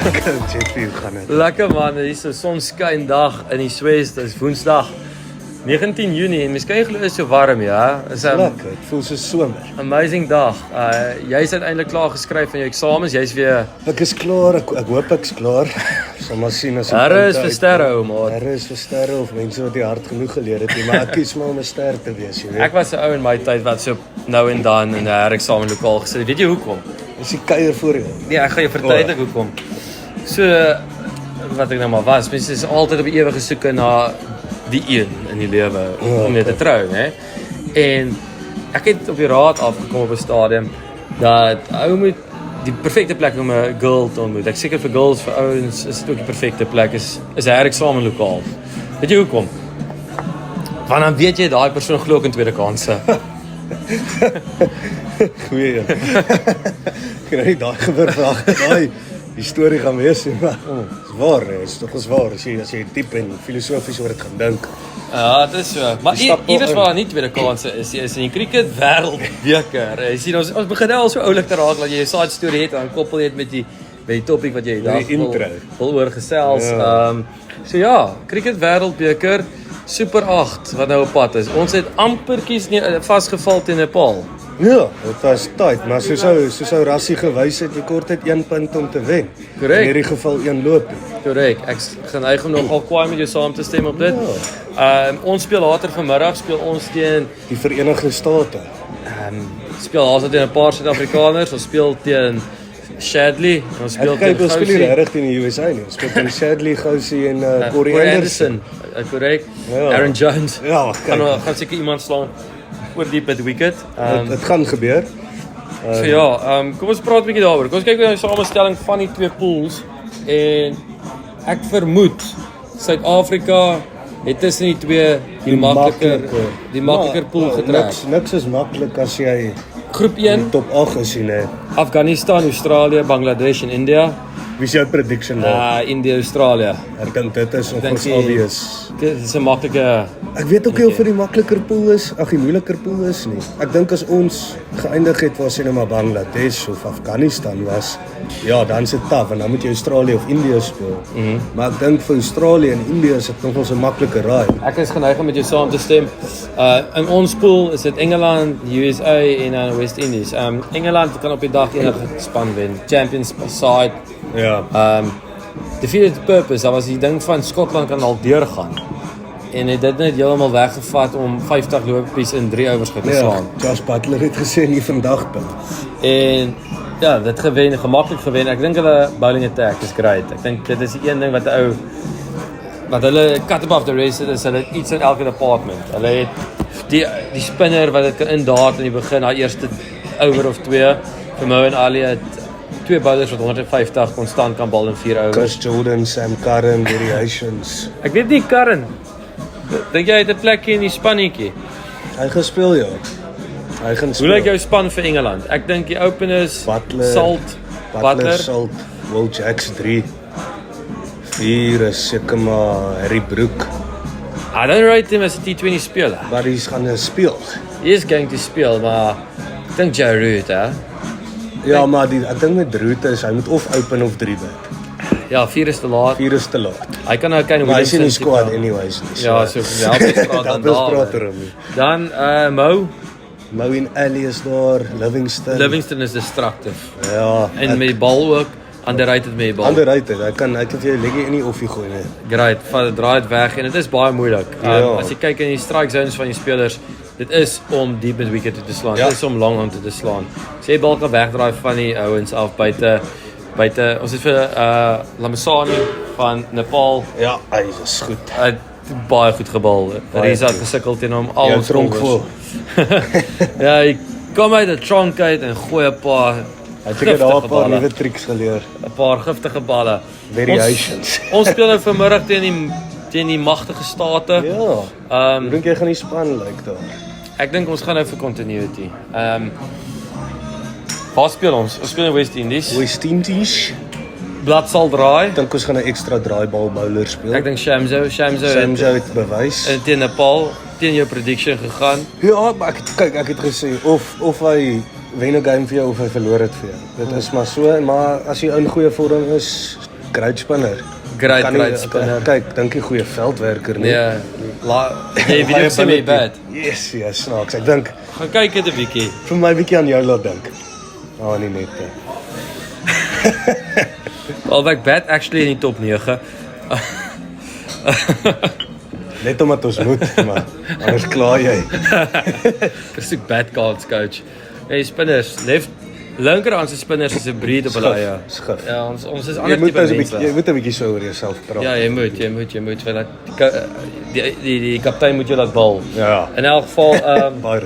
Jeppie, hoe gaan dit? Lekker man, hier is 'n sonskyn dag in die Swes, dit is Woensdag 19 Junie en miskien glo is so warm, ja. Is 'n Lekker, het voel so somer. amazing dag. Jy's uiteindelik klaar geskryf van jou eksamens, jy's weer Ek is klaar, ek hoop ek's klaar. Sal maar sien as Harre is vir sterre, ou maat. Harre is vir sterre of mense wat die hard genoeg geleer het nie, maar ek kies maar om 'n ster te wees, jy weet. Ek was 'n ou in my tyd wat so nou en dan in 'n herexamenlokaal gesit het. Weet jy hoekom? Is die kuier voor jou? Nee, ek gaan jou verduidelik hoekom. So wat ek nou maar was, mense is altyd op die ewige soeke na die een in die lewe om mee te trou, né? En ek het op die raad afgekom op 'n stadium dat ou moet die perfekte plek om 'n girl te ontmoet. Ek seker vir girls, vir ouens is dit ook die perfekte plek is 'n herexamenlokaal. Weet jy hoekom? Want dan weet jy daai persoon glo ook in tweede kansse. Goeie een. Ek het nie daai gewig daai die storie gaan wees nie, maar is waar, is tog waar as jy diep en filosofies oor dit gaan dink. Ja, dit is so. Maar Stap wel iewers in. waar nie tweede kansse is in die cricket wêreldbeker. Jy sien ons begin al so oulik te raak dat jy 'n side story het en dan koppel jy dit met die topik wat jy daar die intro. wil oor gesels. Ja. So ja, cricket wêreldbeker Super 8 wat nou op pad is. Ons het amperkies vasgeval teen Nepal. Ja, dit was tyd, maar soos ou Rassie gewys het, jy kort net 1 punt om te wen. Korrek. In hierdie geval 1 loopie. Korrek. Ek geneig om nogal kwaai met jou saam te stem op dit. Ons speel later vanmiddag speel ons teen Die Verenigde State. speel ons teen 'n paar Suid-Afrikaners. Ons speel teen Shadley. Ons speel Ek kyk, teen ons speel nie Gousie. regtig teen die USA nie. Ons speel teen Shadley, Gousie en Corey Anderson. Korrek. Ja. Aaron Jones. Ja, kyk. Gaan seker iemand slaan oor die by die wicket. Dit gaan gebeur. So ja, kom ons praat 'n bietjie daaroor. Kom ons kyk na die samestelling van die twee pools en ek vermoed Suid-Afrika het tussen die twee die makliker pool getrek. Niks is maklik as jy Groep 1, top 8 is nie. Afghanistan, Australië, Bangladesh en India. Wie is jou prediction daar? India, Australië. Ek dink dit is dink nogals die- obvious. Dit is 'n maklike Ek weet ook nie of vir die makliker pool is, die moeiliker pool is nie. Ek dink as ons geëindig het waar sê nou maar Bangladesh of Afghanistan was, ja, dan is dit taaf en dan moet jy Australië of India speel. Maar ek dink vir Australië en India is dit nogals 'n makliker raai. Ek is geneig om met jou saam te stem. In ons pool is dit Engeland, USA en West Indies. Engeland kan op die dag enige span wen. Champions side. Ja. Defeated purpose, dat was die ding van Skotland kan al deurgaan. En het dit net heeltemal weggevat om 50 lopies in 3 overs te Ja, slaan. Josh Butler het gesê nie vandag punt. En ja, dit gemaklik gewen. Ek dink hulle bowling attack is great. Ek dink dit is die een ding wat 'n ou wat hulle cut above the rest is hulle het iets in elke department. Hulle het die spinner wat dit kan indaat in die begin, daai eerste over of 2. Vir Moeen Ali het 2 bowlers wat 150 konstant kan bal in 4 overs. Chris Jordan, Sam Curran, variations. Ek weet nie Karen. Dink jy het 'n plekjie in die spannetjie? Hy gespeel ja. Hy gaan Hoe speel. lyk jou span vir Engeland? Ek dink die openers Butler, Salt, Butler, Salt, Will Jacks 3. 4 is seker maar Harry Brook. I don't rate him as a T20 speler. Maar hy's gaan speel. He is going to speel, maar ek dink Joe Root, hè? Ja, maar ek dink met Root is hy moet of open of 3 bat. Ja, 4 is te laat. 4 is te laat. Hy kan nou kyk Maar hy's in die squad anyways nie. Ja, so help jy praat dan dat praat daar. er om. Dan Mo Moeen Ali is daar, Livingston is destructive. Ja, En met die bal ook, underrated met die bal. underrated. Hy kan vir jou leggie in die offie gooi nie. Great, draai dit weg en dit is baie moeilik. Ja. As jy kyk in die strike zones van die spelers, dit is om diep met wicket toe te slaan. Ja. Dit is om lang aan te slaan. As jy bal kan wegdraai van die ouens af buite ons het vir Lamasani van Nepal Ja, hy is goed. baie goed gebal. Reza het gesukkel teen hom al Jou ons tronk bowlers. vol. Ja, hy kom uit 'n tronk uit en gooi 'n paar Hy het seker daar 'n giftige paar balle. nuwe tricks geleer. 'n paar giftige balle. Variations. Ons speel nou vanmiddag teen die magtige state. Ja. Ek dink jy gaan die span lyk daar. Ek dink ons gaan nou vir continuity. Waar speel ons? Ons speel in West Indies. West Indies. Blad sal draai. Ek dink ons gaan 'n ekstra draaibal bowler speel. Ek dink Shamso Samjo het bewys. teen Nepal teen jou prediction gegaan. Ja, maar ek het gesê of hy wen 'n game vir jou of hy verloor dit vir jou. Dit is maar so, maar as jy in goeie vorm is, great spinner. Great Kan nie- great spinner. Kyk, dink jy goeie veldwerker nie. Nee, jy weet sê my bad. Yes, snaaks. Ek dink Gaan kyk dit 'n bietjie. vir my bietjie aan jou laat dink. Nie net. Albei bad actually in die top 9. Net omdat ons moet, maar anders klaar jy. Dis 'n bad cards coach. Hey spinners, linkerhand se spinners is 'n breed op hulle eie. Skif. Ja, ons is Jy ander moet tipe nou 'n mense. bietjie, jy moet 'n bietjie so oor jouself praat. Ja, jy moet want dat die kaptein moet jou laat bal. Ja. In elk geval Baie.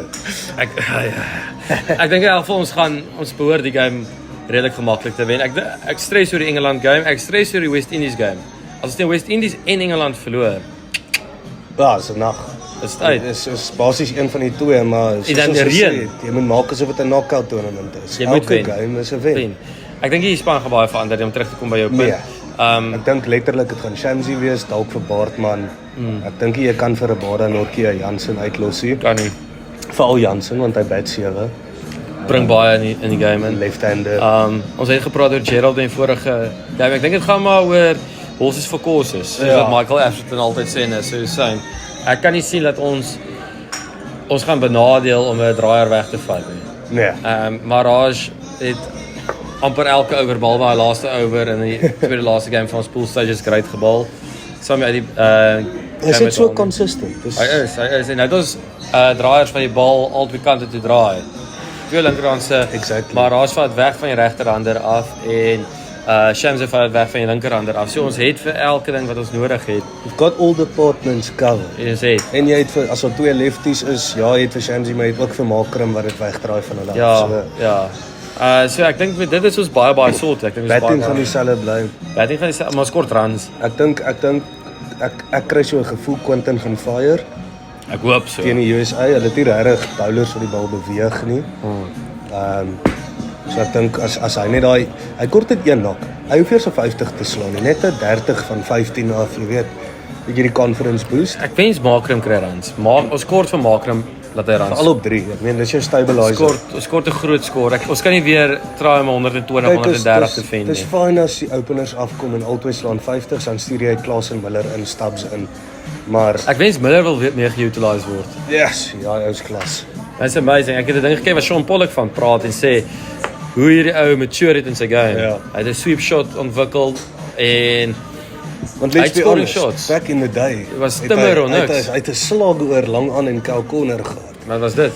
ek dink in elk geval ons behoort die game redelik gemaklik te wen. Ek stres oor die Engeland game, ek stres oor die West Indies game. As ons teen West Indies en Engeland verloor, Ja, is 'n nag. is dit uit. Dit is basies een van die twee, maar En dan die reën. jy moet maak asof dit 'n knockout toernament is. Jy moet wen. Game is 'n wen. Wen. Ek dink die span gaan baie verander om terug te kom by jou punt. Nee. Ek dink letterlik dit gaan Shamsi wees, dalk vir Baartman. Ek dink jy kan vir 'n Baarda Nortjie Jansen uitlos hier. Kan nie. Veral Jansen want hy bat 7, Bring baie in die game in. left-hander. Ons het gepraat oor Gerald in vorige game. Ek dink dit gaan maar oor horses for courses. Soos Ja. wat Michael Ashton altyd sê en so sê. Ek kan nie sien dat ons gaan benadeel om 'n draaier weg te vat nie. Nee. Maharaj het amper elke oor bal by die laaste oor in die tweede laaste game van ons pool stages great gebal. Saam met die Hy is so consistent. Hy is en nou het ons draaiers van die bal al twee kante toe draai. Twee linkerhandse. Exactly. Maharaj vat weg van die regterhander af en Shamsi vat weg van die linkerhander af. So ons het vir elke ding wat ons nodig het. You've got all departments covered. Ons het En jy het vir as daar twee lefties is, ja, jy het vir Shamsi, maar jy het ook vir Makram wat dit wegdraai van hulle ja, af. So so ek dink dit is ons baie sort. Ek dink ons batting baie gaan dieselfde bly. batting gaan dieselfde, maar ons kort runs. Ek kry so 'n gevoel Quinton gaan fire Ek hoop so. teen die USA. Hulle het nie regtig bowlers wat die bal beweeg nie. So ek dink as hy net hy kort dit een knock. Hy hoef eers op 50 te slaan nie, net 'n 30 van 15 af, jy weet. Bietjie die confidence boost. Ek wens Makram kry runs. Ons kort vir Makram laat hy runs. Al op 3. Ek meen dis jou stabilizer. Ons kort 'n groot skor. Ons kan nie weer try om 120, 130 te ven Dis nie. fyn as die openers afkom en albei slaan 50, dan stuur jy Klaas en Miller in stabs in. Maar Ek wens Miller wil weer meer geutiliseer word. yes, ja, ou's klas. That's amazing. Ek het 'n ding gekry waar Sean Pollock van praat en sê hoe hierdie ou mature het in sy game. Ja. Hy het 'n sweep shot ontwikkel en Want Hy let's het be scoring honest, shots. back in the day, was het timmer hy- of hy het- niks. Hy het 'n slag oor lang aan en Cal Corner gehad. wat was dit?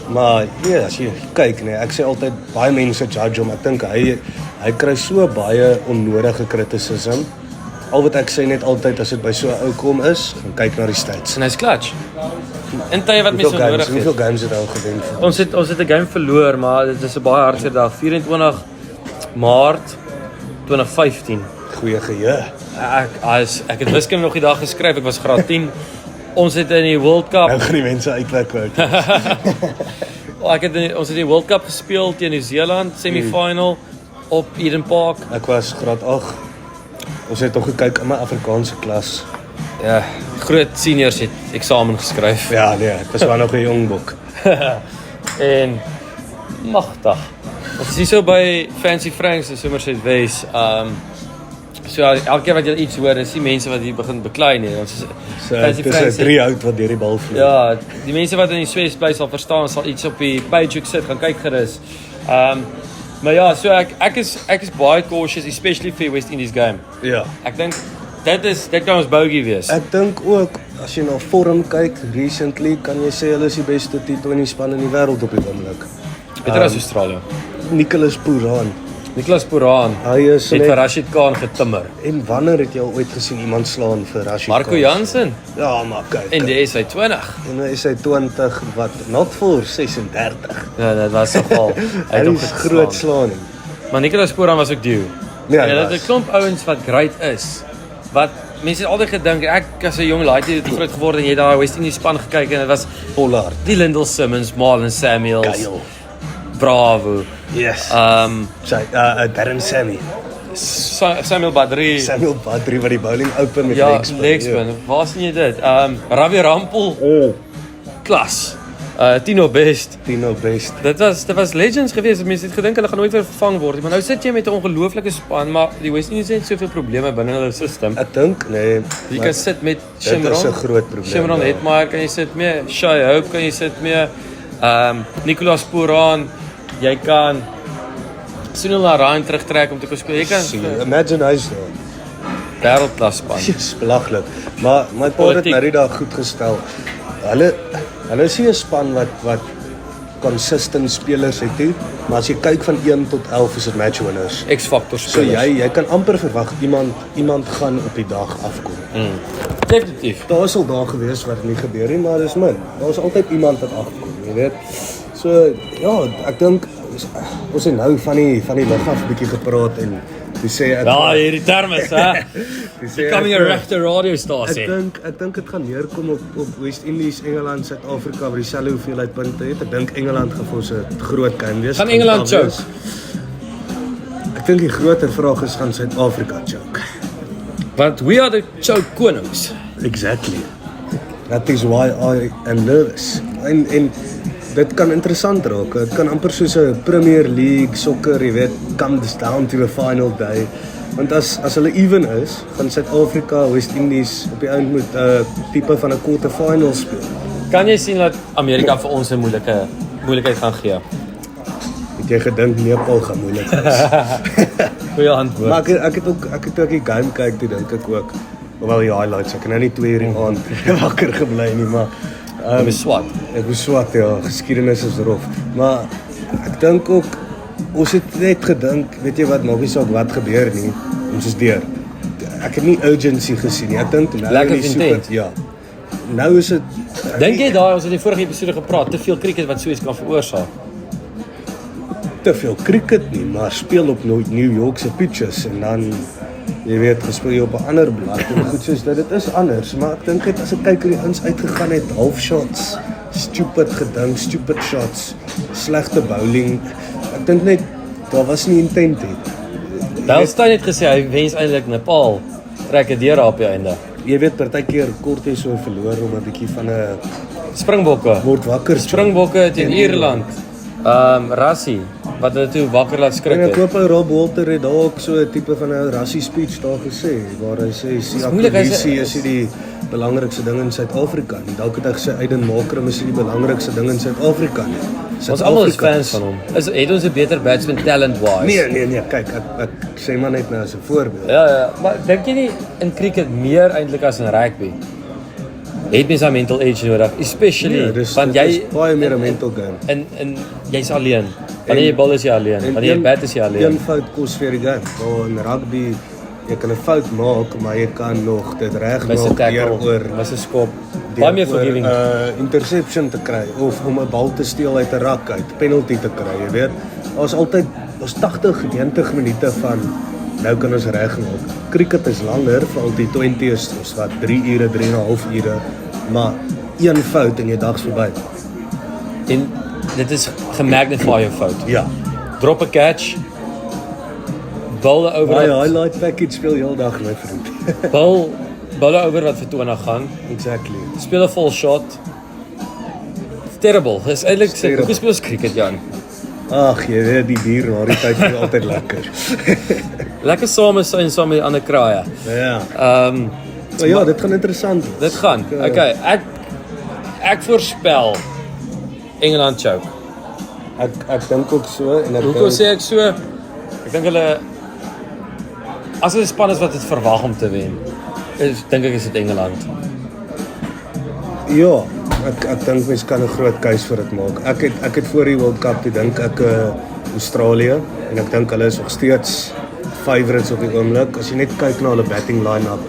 Maar ja, as jy kyk nee, ek sê altyd baie mense judge hom. Ek dink hy kry so baie onnodige kritisisme. Al wat ek sê net altyd as dit by so 'n ou kom is, gaan kyk na die stats. En hy's clutch. In tye wat mense nodig het. Hoeveel games het hy al gewen? Ons het 'n game verloor, maar dit is 'n baie hartseer dag. 24 Maart 2015. Goeie geheue. Ek het wiskunde nog die dag geskryf. Ek was graad 10. Ons het in die World Cup Nou gaan die mense uitwerk wou. ons het die World Cup gespeel teen Nieu-Seeland semi-final op Eden Park. Ek was graad 8. Ons het tog gekyk in my Afrikaanse klas. Ja, groot seniors het eksamen geskryf. Ja, nee, ek was maar nog 'n jong bok. En magtig. Ons is hier so by Fancy Franks in Somerset West. So elke keer wat jy iets hoor, is die mense wat hier begin beklei nie. Ons is So dis 'n 3 hout wat deur die bal vlieg. Ja, die mense wat in die Swiss bly sal verstaan, sal iets op die page sit, gaan kyk gerus. Maar ja, so ek is baie cautious, especially vir West Indies game. Ja. Ek dink dit kan ons bogey wees. Ek dink ook as jy na vorm kyk recently, kan jy sê hulle is die beste T20 span in die wêreld op die oomblik. Beter as Australië. Nicholas Pooran. Nicholas Pooran Hy is het net vir Rashid Khan getimmer. en wanneer het jy al ooit gesien iemand slaan vir Rashid Marco Khan? Jansen Ja, maar kyk. en die SA20. En hy is hy 20 wat not for 36. Ja, dit was nogal. Hy het hom is groot geslaan. slaan. Maar Nicholas Pooran was ook due. Ja, en hy dit was. is 'n klomp ouens wat great is. Wat mense het altyd gedink ek as 'n jong laaitie het groot geword en jy het daai West Indies span gekyk en dit was Pollard. die Lyndall Simmons, Marlon Samuels, Kyle. Bravo. Yes. Sy Darren Sammy. Samuel Badri. Samuel Badri wat die bowling open met Ja, legspin. legspin. Waar sien jy dit? Ravi Rampal, Oh. klas. Tino Best. Tino Best. Dit was legends geweest. Mense het gedink hulle gaan nooit weer vervang word nie, maar nou sit jy met 'n ongelooflike span, maar die West Indies het soveel probleme binne hulle system. Ek dink nee, Jy kan sit met dit is 'n Shimron. groot probleem. Shimron Hetmaier kan jy sit mee, Shai Hope kan jy sit mee, Nicolas Pooran, jy kan Sunil Narine terugtrek om te kon speel. Jy kan Imagine hy's daar. wêreldklas span. Dis belaglik. Maar my pa het Politiek. nou die dag goed gestel. Hulle is nie 'n span wat consistent spelers het nie, maar as jy kyk van 1 tot 11 is dit match winners. X-factor So spelers. jy kan amper verwag iemand gaan op die dag afkom. Definitief. Daar is al dae gewees waar dit nie gebeur nie, maar dis min. Daar is altyd iemand wat afkom, jy weet. So ja, ek dink ons het nou van die lig af 'n bietjie gepraat en dis sê ek Ja, hierdie termes, hè. dis sê Becoming a regte radiostasie. Ek dink dit gaan neerkom op West Indies, Engeland, Suid-Afrika wat dieselfde hoeveelheid punte het. Ek dink Engeland gaan vir ons 'n groot kan wees. Gaan Engeland choke? Ek dink die groter vraag is gaan Suid-Afrika choke. Want we are the choke konings. Exactly. That is why I am nervous. En dit kan interessant raak. Dit kan amper soos 'n Premier League sokker, jy weet, comes down to a final day. Want as hulle even is, gaan Suid-Afrika, West Indies op die eind moet 'n tipe van 'n quarter final speel. Kan jy sien dat Amerika vir ons 'n moeilikheid gaan gee? Het jy gedink Nepal gaan moeilik wees? Goeie antwoord. Maar ek het ook die game kyk, toe dink ek ook. Hoewel die highlights, ek het nou nie 2 uur die aand wakker gebly nie, maar Dit is swat. ek was swat, ja, geskiedenis is rof. Maar ek dink ook ons het net gedink, weet jy wat, maak nie saak wat gebeur nie, ons is deur. Ek het nie urgency gesien nie. Ek dink nou Lack in of die intent. Ja. Nou is dit Dink jy daar, ons het in die vorige episode gepraat, te veel cricket wat so iets kan veroorsaak? te veel cricket nie, maar speel op New York se pitches en dan jy weet gespeel jy op 'n ander blad en goed soos dit is anders, maar ek dink dit as ek kyk hoe die ins uitgegaan het, half shots, stupid gedink, stupid shots, slegte bowling. Ek dink net daar was nie intent nie. Dalstein het gesê hy wens eintlik Nepal trek 'n deur op die einde. Jy weet partykeer kort jy so verloor om 'n bietjie van 'n Springbokke. word wakker. Springbokke teen Ierland. Rassie wat hulle toe wakker laat skrik En ek het. hoop Rob Walter het dalk so 'n tipe van 'n rassie speech daar gesê waar hy sê Siya moeilik, hy sê- Kolisi is die belangrikste ding in Suid-Afrika. Dalk het hy gesê Aiden Markram is die belangrikste ding in Suid-Afrika nie. Ons almal is fans van hom. Het ons 'n beter batsman talent-wise? Nee, kyk, ek sê maar net nou as 'n voorbeeld. Ja, maar dink jy nie in cricket meer eintlik as in rugby? Het mens 'n mental edge nodig, especially want dit is jy baie meer 'n mental game. en jy's alleen. Wanneer jy bal is jy alleen, wanneer jy bat is jy alleen. Een fout kos vir die game. Waar in rugby jy kan 'n fout maak, maar jy kan nog dit reg Mis 'n maak tackle, oor mis 'n skop. Baie meer forgiving. Interception te kry of om 'n bal te steel uit 'n rak uit, penalty te kry, jy weet. Ons 80, 90 minute van nou kan ons regmaak. Cricket is langer, veral die 20 is ons wat 3 ure, 3 en 'n half ure, maar een fout en jy dag's verby. En dit is gemagnify jou fout. Ja. Drop 'n catch. Bal oor Daai wat highlight package speel heeldag my vriend. bal oor wat vir 20 gaan. Exactly. Speel 'n full shot. Terrible. Dis eintlik sê Terrible. hoe speel ons cricket, Jan? Ag, jy weet die bier na die tyd is altyd lekker. Lekker saam is en saam met die ander kraaie. Ja. Maar Ja, dit gaan interessant wees. dit gaan. Okay, ek voorspel Engeland choke. Ek dink ook so en ek Hoekom sê ek so? Ek dink hulle as hulle span is wat dit verwag om te wen, dink ek is dit Engeland. Ja, ek dink mens kan 'n groot keuse vir dit maak. Ek het voor die World Cup toe dink ek Australië en ek dink hulle is nog steeds favourites op die oomblik. As jy net kyk na hulle batting line-up.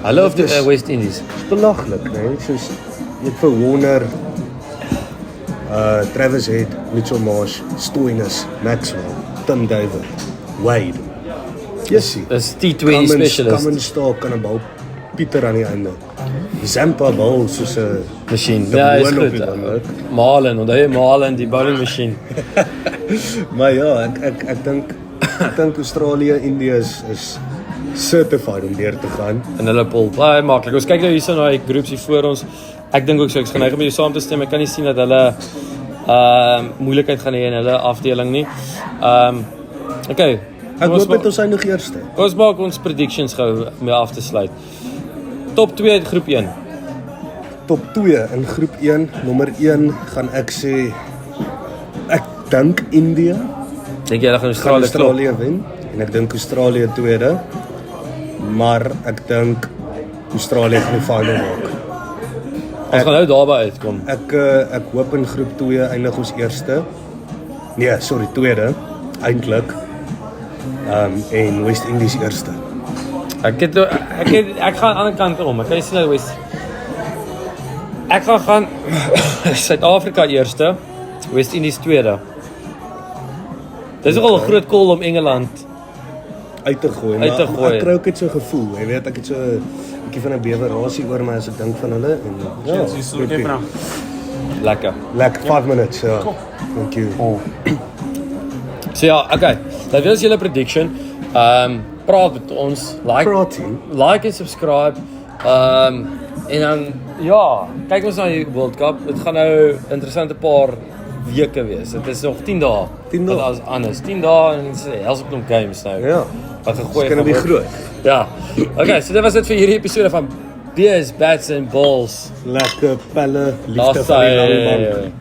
Hulle of Dit die is- West Indies. Dis belaglik, né? Soos jy het vir Warner, Travis Head, Mitchell Marsh, Stoinis, Maxwell, Tim David, Wade. Jessie. Dis T20 specialist. Cummins staan kan 'n bal Pieter aan die einde. Zampa bal soos 'n Machine. De Ja, is Boer op goed. die oomblik. Malen, onthou jy Malen, die bowling machine. Maar ja, ek dink Australië, Indië is certified om deur te gaan. En hulle pol baie maklik. Ons kyk nou hierso na die groeps hier voor ons. Ek dink ook so, ek is geneig om met jou saam te stem. Ek kan nie sien dat hulle moeilikheid gaan hê in hulle afdeling nie. Okay. Ek hoop dit ons eindig eerste. Ons maak ons predictions gou om af te sluit. Top 2 uit groep 1. Top 2 in groep 1, nommer 1 gaan ek sê ek dink India Dink jy hulle gaan gaan Australië klop? Australië wen en ek dink Australië tweede, maar ek dink Australië gaan die final maak. Ons gaan nou daarby uitkom. Ek hoop in groep 2 eindig ons eerste. Nee, sorry, tweede eintlik. En West Indies eerste. Ek gaan aan die ander kant om. Ek kan nie sien dat West Ek gaan Suid-Afrika eerste, West Indies tweede. Dis nogal 'n groot call om Engeland uit te gooi. Uit te gooi. Ek kry ook net so gevoel, jy weet, ek het so 'n bietjie van 'n bewerasie oor my as ek dink van hulle en ja, lekker. like 5 minutes, ja. Thank you. So ja, okay. Dat was julle prediction. Praat met ons, like en subscribe. En dan ja, kyk ons na die World Cup. Dit gaan nou 'n interessante paar weke wees. Dit is nog 10 dae. 10 dae. Wat as anders. 10 dae en dis 'n helse klomp games nou. Ja. Wat gegooi Dit kan word. groot. Ja. Okay, so dit was dit vir hierdie episode van Beers, Bats and Balls. Lekker pelle, liefde Last van die lang time. bank.